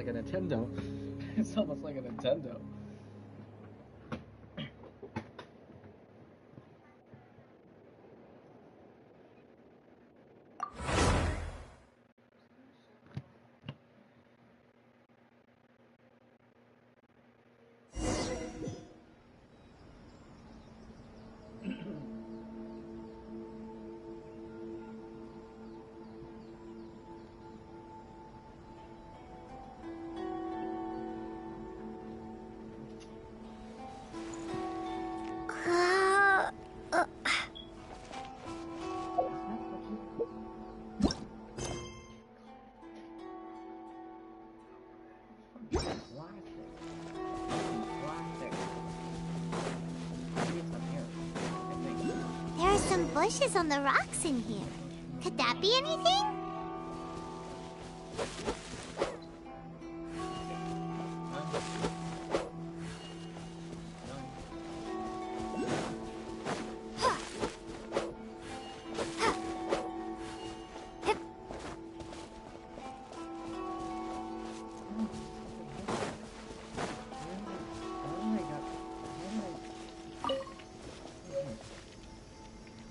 like a Nintendo. It's almost like a Nintendo. There are some bushes on the rocks in here. Could that be anything?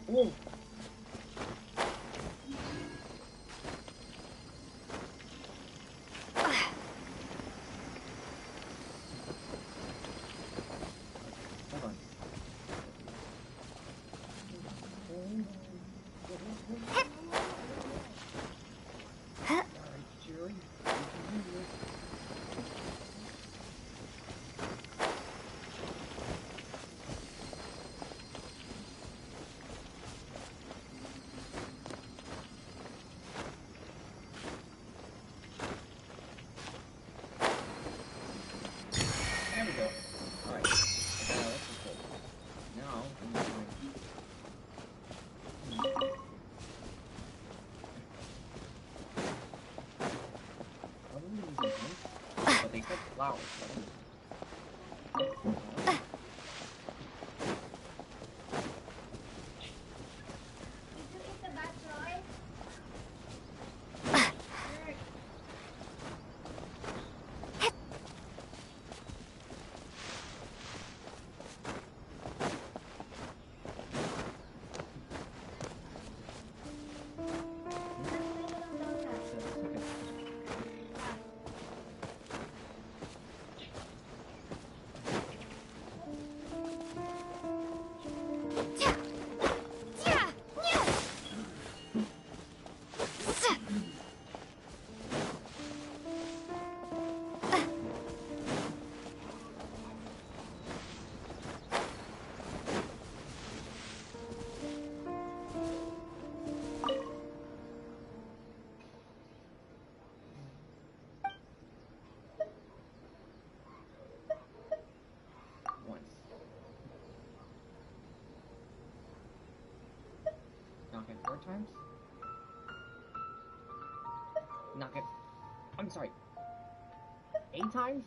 Whoa. There we go. Alright. This is good. Now, I'm going probably using hints, but they said flowers. Knock it 4 times? Knock it... I'm sorry. 8 times?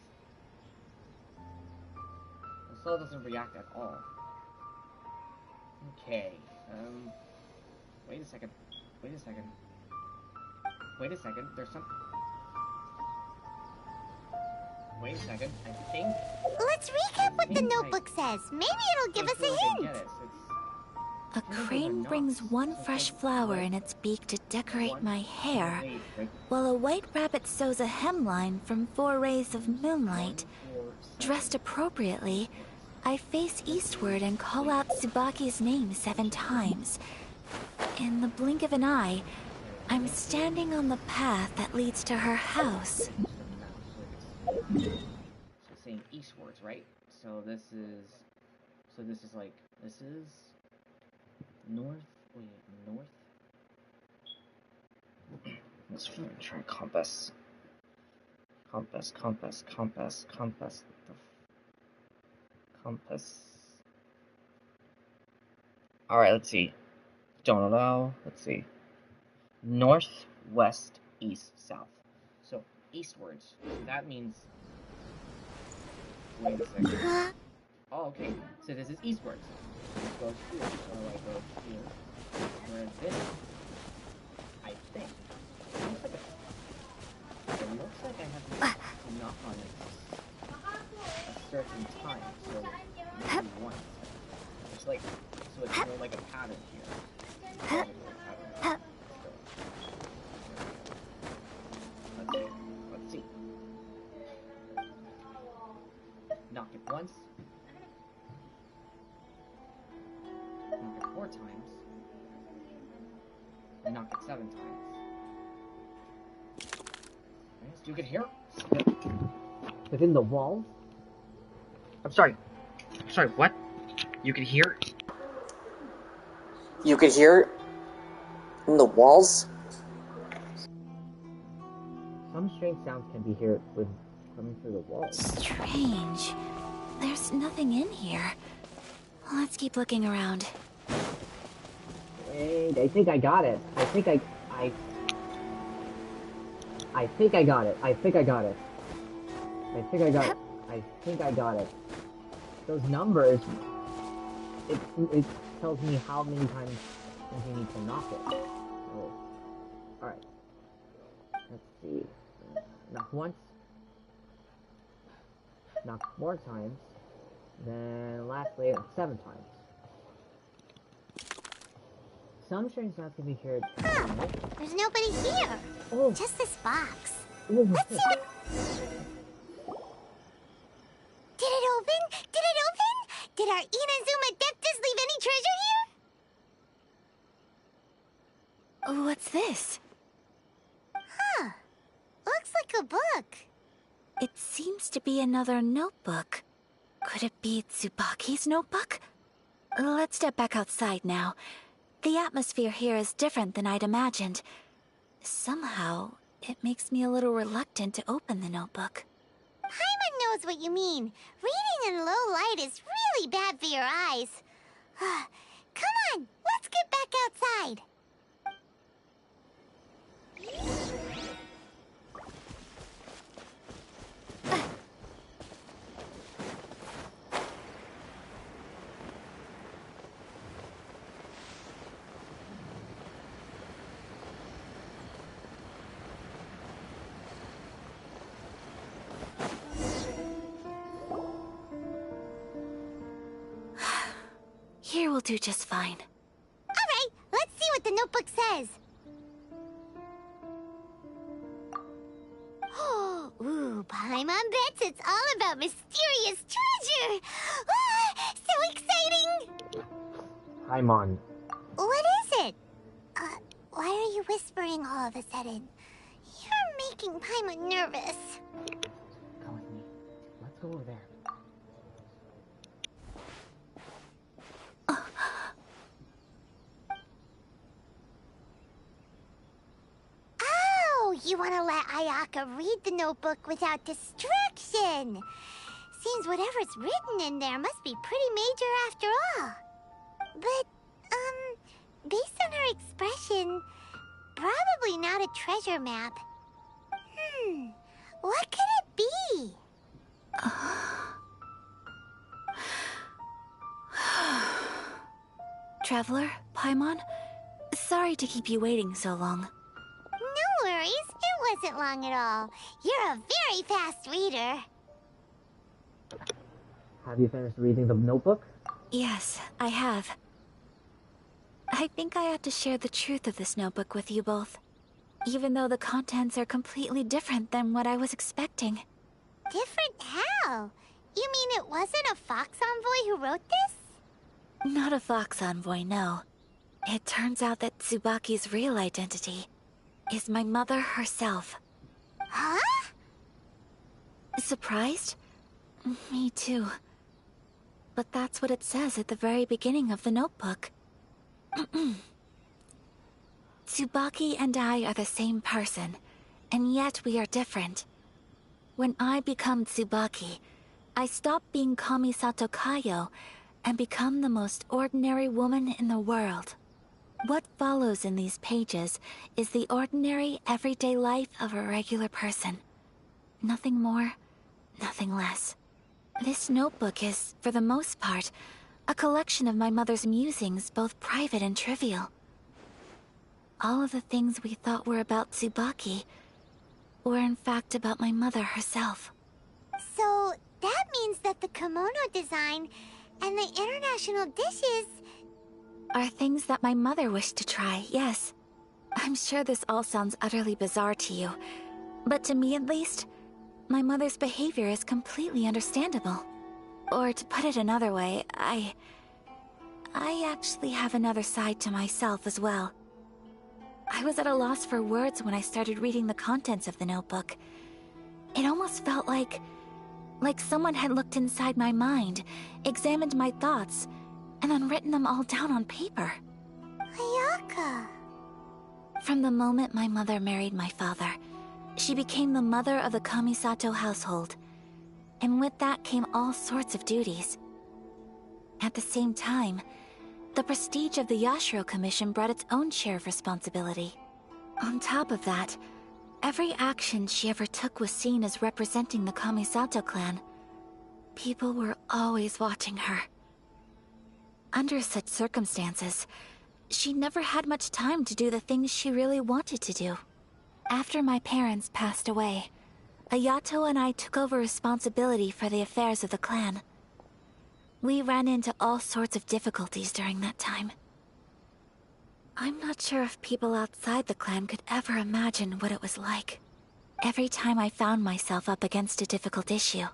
The soul doesn't react at all. Okay, wait a second. Wait a second. Wait a second, there's some... Wait a second, I think... Let's recap what the notebook says. Maybe it'll give us a hint. A crane brings one fresh flower in its beak to decorate my hair, while a white rabbit sews a hemline from 4 rays of moonlight. Dressed appropriately, I face eastward and call out Tsubaki's name 7 times. In the blink of an eye, I'm standing on the path that leads to her house. So it's saying eastwards, right? So this is like, this is... north? Wait, north? Let's try compass. Compass. Compass. Alright, let's see. Don't allow. Let's see. North, west, east, south. So, eastwards. That means... Wait a second. Oh, okay. So this is eastwards. This goes here. So I go here. Whereas this, I think, it looks like I have to pattern here. Let's see. Knock it once. Knock it 4 times. And knock it 7 times. Okay, so you can hear within the walls. I'm sorry, what? You can hear? You could hear it in the walls? Some strange sounds can be heard coming through the walls. Strange. There's nothing in here. Let's keep looking around. Wait, I think I got it. I think I got it. Those numbers, it tells me how many times you need to knock it. Oh. Alright. Let's see. Knock once. Knock 4 times. Then lastly, 7 times. Some strange sounds can be heard. Huh. There's nobody here. Oh. Just this box. Oh. Let's see what... Did it open? Did it open? Did our Inazuma Adeptus leave any treasure here? What's this? Huh. Looks like a book. It seems to be another notebook. Could it be Tsubaki's notebook? Let's step back outside now. The atmosphere here is different than I'd imagined. Somehow, it makes me a little reluctant to open the notebook. Paimon knows what you mean. Reading in low light is really bad for your eyes. Come on, let's get back outside. Here will do just fine. All right, let's see what the notebook says. Ooh, Paimon bets it's all about mysterious treasure. So exciting! Paimon. What is it? Why are you whispering all of a sudden? You're making Paimon nervous. Come with me. Let's go over there. Oh, you want to let Ayaka read the notebook without distraction. Seems whatever's written in there must be pretty major after all. But, based on her expression, probably not a treasure map. What could it be? Traveler, Paimon, sorry to keep you waiting so long. No worries, it wasn't long at all. You're a very fast reader. Have you finished reading the notebook? Yes, I have. I think I ought to share the truth of this notebook with you both, even though the contents are completely different than what I was expecting. Different how? You mean it wasn't a Fox Envoy who wrote this? Not a Fox Envoy, no. It turns out that Tsubaki's real identity is my mother herself. Huh? Surprised? Me too. But that's what it says at the very beginning of the notebook. Tsubaki and I are the same person, and yet we are different. When I become Tsubaki, I stop being Kamisato Kayo and become the most ordinary woman in the world. What follows in these pages is the ordinary, everyday life of a regular person. Nothing more, nothing less. This notebook is, for the most part, a collection of my mother's musings, both private and trivial. All of the things we thought were about Tsubaki were in fact about my mother herself. So, that means that the kimono design and the international dishes... are things that my mother wished to try, yes. I'm sure this all sounds utterly bizarre to you, but to me at least, my mother's behavior is completely understandable. Or to put it another way, I actually have another side to myself as well. I was at a loss for words when I started reading the contents of the notebook. It almost felt like someone had looked inside my mind, examined my thoughts, and then written them all down on paper. Ayaka. From the moment my mother married my father, she became the mother of the Kamisato household, and with that came all sorts of duties. At the same time, the prestige of the Yashiro Commission brought its own share of responsibility. On top of that, every action she ever took was seen as representing the Kamisato clan. People were always watching her. Under such circumstances, she never had much time to do the things she really wanted to do. After my parents passed away, Ayato and I took over responsibility for the affairs of the clan. We ran into all sorts of difficulties during that time. I'm not sure if people outside the clan could ever imagine what it was like. Every time I found myself up against a difficult issue,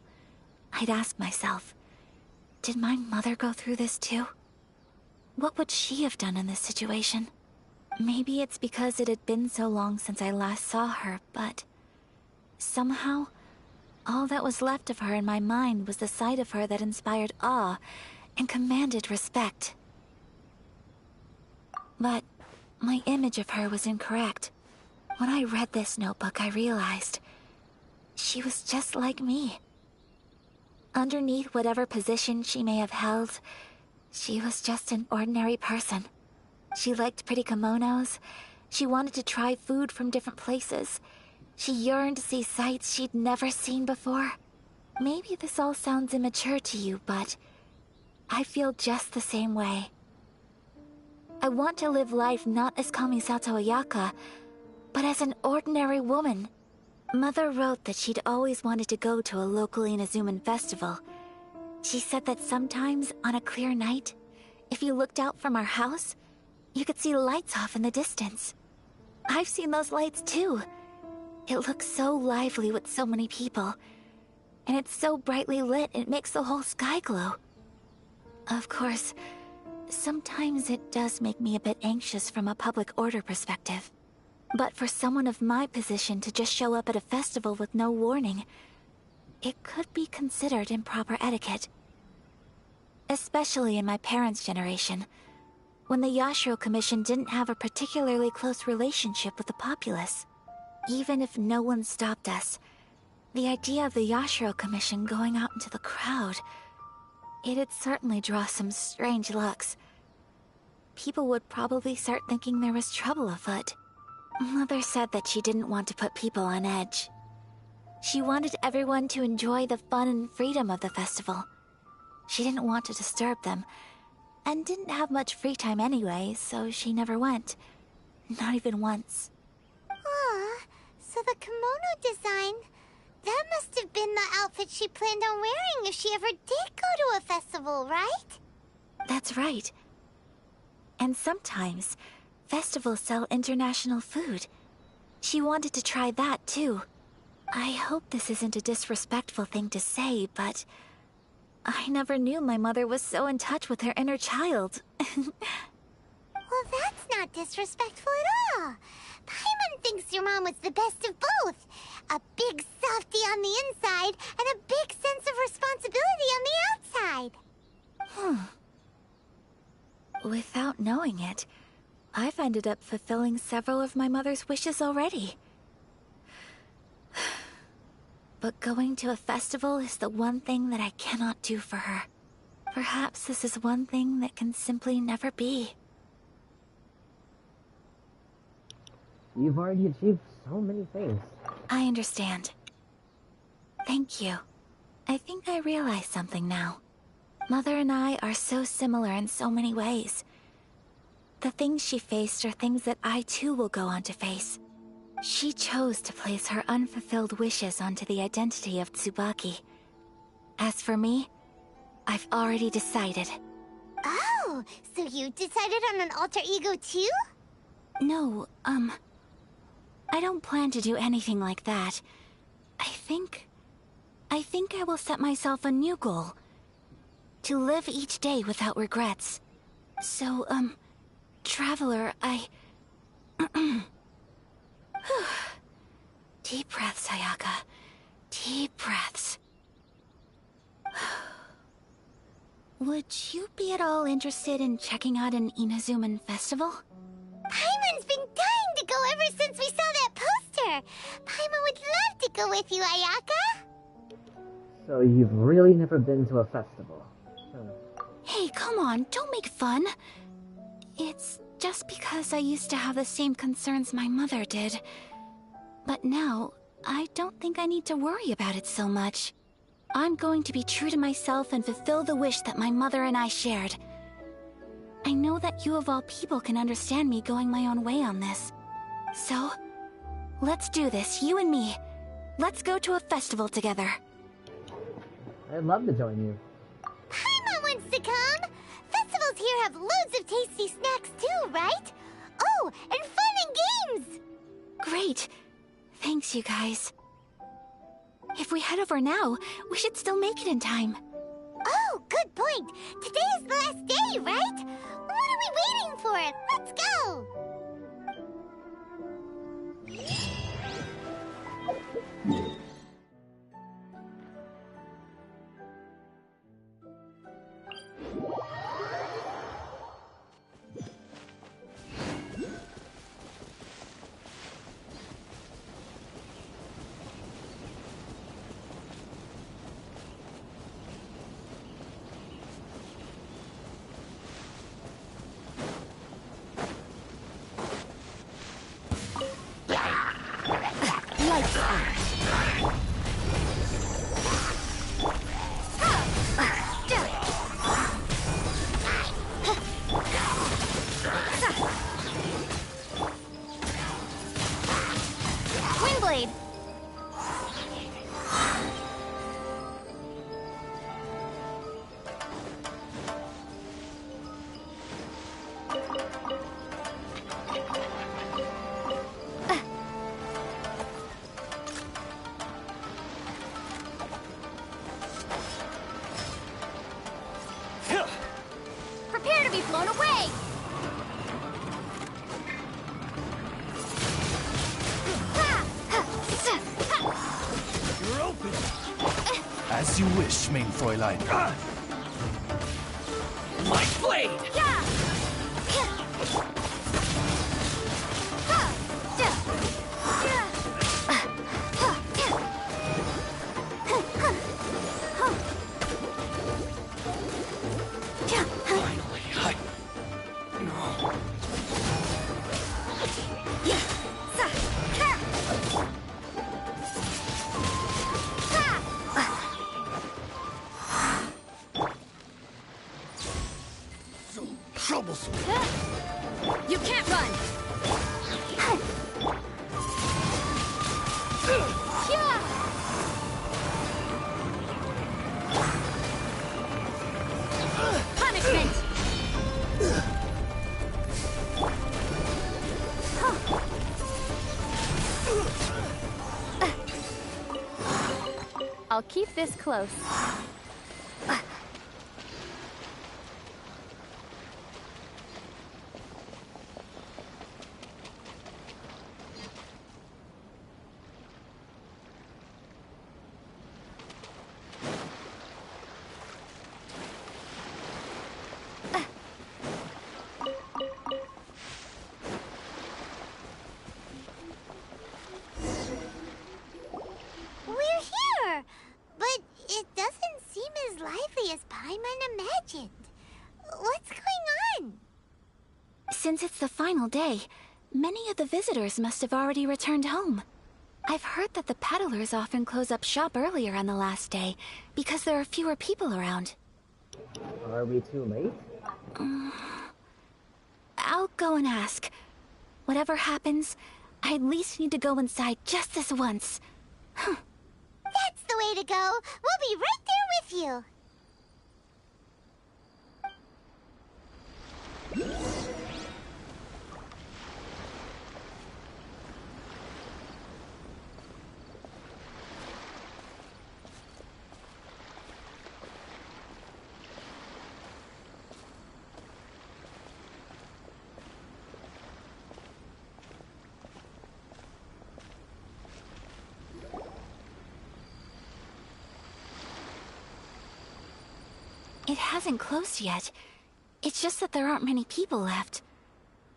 I'd ask myself, did my mother go through this too? What would she have done in this situation? Maybe it's because it had been so long since I last saw her, but somehow, all that was left of her in my mind was the side of her that inspired awe and commanded respect. But my image of her was incorrect. When I read this notebook, I realized she was just like me. Underneath whatever position she may have held, she was just an ordinary person. She liked pretty kimonos. She wanted to try food from different places. She yearned to see sights she'd never seen before. Maybe this all sounds immature to you, but I feel just the same way. I want to live life not as Kamisato Ayaka, but as an ordinary woman. Mother wrote that she'd always wanted to go to a local Inazuman festival. She said that sometimes, on a clear night, if you looked out from our house, you could see lights off in the distance. I've seen those lights too. It looks so lively with so many people, and it's so brightly lit it makes the whole sky glow. Of course, sometimes it does make me a bit anxious from a public order perspective. But for someone of my position to just show up at a festival with no warning, it could be considered improper etiquette. Especially in my parents' generation, when the Yashiro Commission didn't have a particularly close relationship with the populace. Even if no one stopped us, the idea of the Yashiro Commission going out into the crowd, it'd certainly draw some strange looks. People would probably start thinking there was trouble afoot. Mother said that she didn't want to put people on edge. She wanted everyone to enjoy the fun and freedom of the festival. She didn't want to disturb them, and didn't have much free time anyway, so she never went. Not even once. Aw, so the kimono design, that must have been the outfit she planned on wearing if she ever did go to a festival, right? That's right. And sometimes, festivals sell international food. She wanted to try that too. I hope this isn't a disrespectful thing to say, but I never knew my mother was so in touch with her inner child. Well, that's not disrespectful at all. Paimon thinks your mom was the best of both. A big softie on the inside and a big sense of responsibility on the outside. Without knowing it, I've ended up fulfilling several of my mother's wishes already. But going to a festival is the one thing that I cannot do for her. Perhaps this is one thing that can simply never be. You've already achieved so many things. I understand. Thank you. I think I realize something now. Mother and I are so similar in so many ways. The things she faced are things that I too will go on to face. She chose to place her unfulfilled wishes onto the identity of Tsubaki. As for me, I've already decided. Oh, Oh, so you decided on an alter ego too? No, I don't plan to do anything like that. I think I will set myself a new goal. To live each day without regrets. So, Traveler, Deep breaths, Ayaka. Deep breaths. Would you be at all interested in checking out an Inazuman festival? Paimon's been dying to go ever since we saw that poster! Paimon would love to go with you, Ayaka! So you've really never been to a festival? Hey, come on, don't make fun. It's just because I used to have the same concerns my mother did. But now, I don't think I need to worry about it so much. I'm going to be true to myself and fulfill the wish that my mother and I shared. I know that you of all people can understand me going my own way on this. So, let's do this, you and me. Let's go to a festival together. I'd love to join you. Paimon wants to come! Festivals here have loads of tasty snacks too, right? Oh, and fun and games! Great. Thanks, you guys. If we head over now, we should still make it in time. Oh, good point! Today is the last day, right? What are we waiting for? Let's go! Windblade! Prepare to be blown away! You're open. As you wish, main Fräulein. My blade! Finally, so troublesome. You can't run! Punishment! I'll keep this close. We're here! But it doesn't seem as lively as Paimon imagined. What's going on? Since it's the final day, many of the visitors must have already returned home. I've heard that the peddlers often close up shop earlier on the last day because there are fewer people around. Are we too late? I'll go and ask. Whatever happens, I at least need to go inside just this once. That's the way to go. We'll be right there with you. It hasn't closed yet. It's just that there aren't many people left.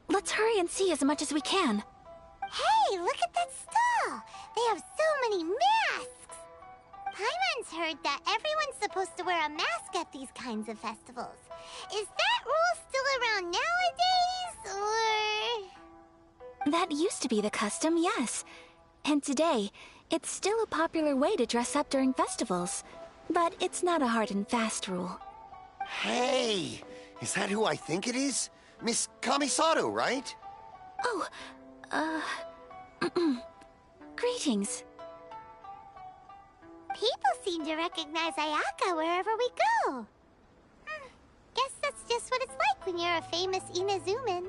Let's hurry and see as much as we can. Hey, look at that stall! They have so many masks! Paimon's heard that everyone's supposed to wear a mask at these kinds of festivals. Is that rule still around nowadays, or...? That used to be the custom, yes. And today, it's still a popular way to dress up during festivals. But it's not a hard and fast rule. Hey! Is that who I think it is? Miss Kamisato, right? Oh, greetings. People seem to recognize Ayaka wherever we go. Guess that's just what it's like when you're a famous Inazuman.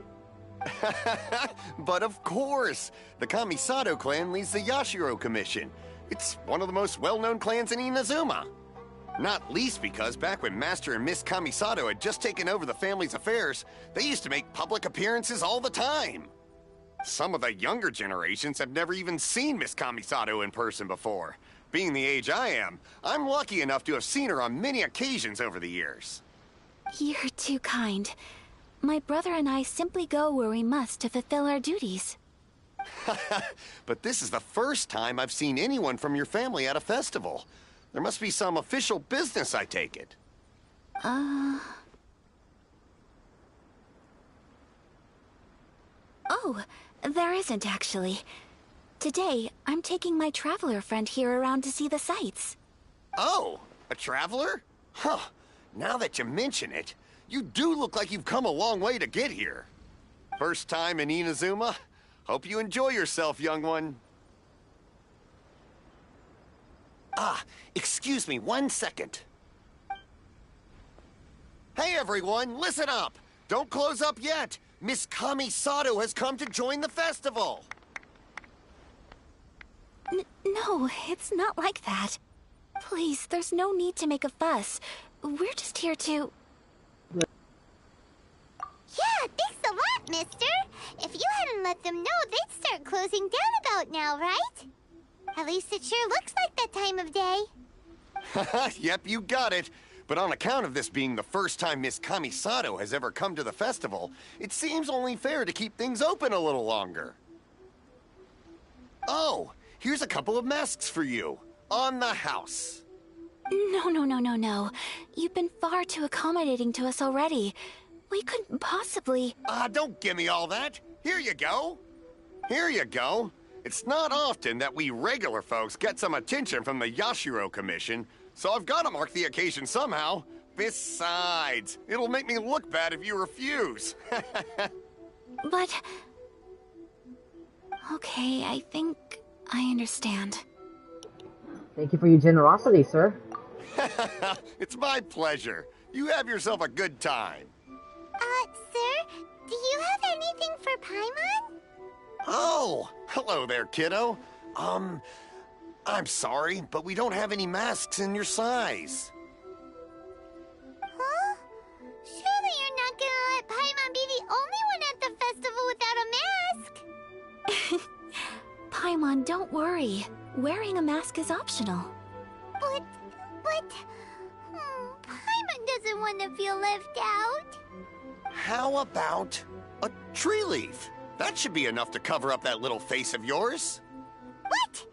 But of course! The Kamisato clan leads the Yashiro Commission. It's one of the most well-known clans in Inazuma. Not least because back when Master and Miss Kamisato had just taken over the family's affairs, they used to make public appearances all the time. Some of the younger generations have never even seen Miss Kamisato in person before. Being the age I am, I'm lucky enough to have seen her on many occasions over the years. You're too kind. My brother and I simply go where we must to fulfill our duties. But this is the first time I've seen anyone from your family at a festival. There must be some official business, I take it. Oh, there isn't actually. Today, I'm taking my traveler friend here around to see the sights. Oh, a traveler? Huh. Now that you mention it, you do look like you've come a long way to get here. First time in Inazuma? Hope you enjoy yourself, young one. Ah, excuse me 1 second. Hey everyone, listen up! Don't close up yet! Miss Kamisato has come to join the festival! No, it's not like that. Please, there's no need to make a fuss. We're just here to... Yeah, thanks a lot, mister. If you hadn't let them know, they'd start closing down about now, right? At least it sure looks like that time of day. Yep, you got it. But on account of this being the first time Miss Kamisato has ever come to the festival, it seems only fair to keep things open a little longer. Oh, here's a couple of masks for you. On the house. No. You've been far too accommodating to us already. We couldn't possibly... Don't give me all that. Here you go. Here you go. It's not often that we regular folks get some attention from the Yashiro Commission, so I've got to mark the occasion somehow. Besides, it'll make me look bad if you refuse. But... Okay, I think I understand. Thank you for your generosity, sir. It's my pleasure. You have yourself a good time. Sir, do you have anything for Paimon? Oh, hello there, kiddo. I'm sorry, but we don't have any masks in your size. Huh? Surely you're not gonna let Paimon be the only one at the festival without a mask? Paimon, don't worry. Wearing a mask is optional. But... Paimon doesn't want to feel left out. How about a tree leaf? That should be enough to cover up that little face of yours. What?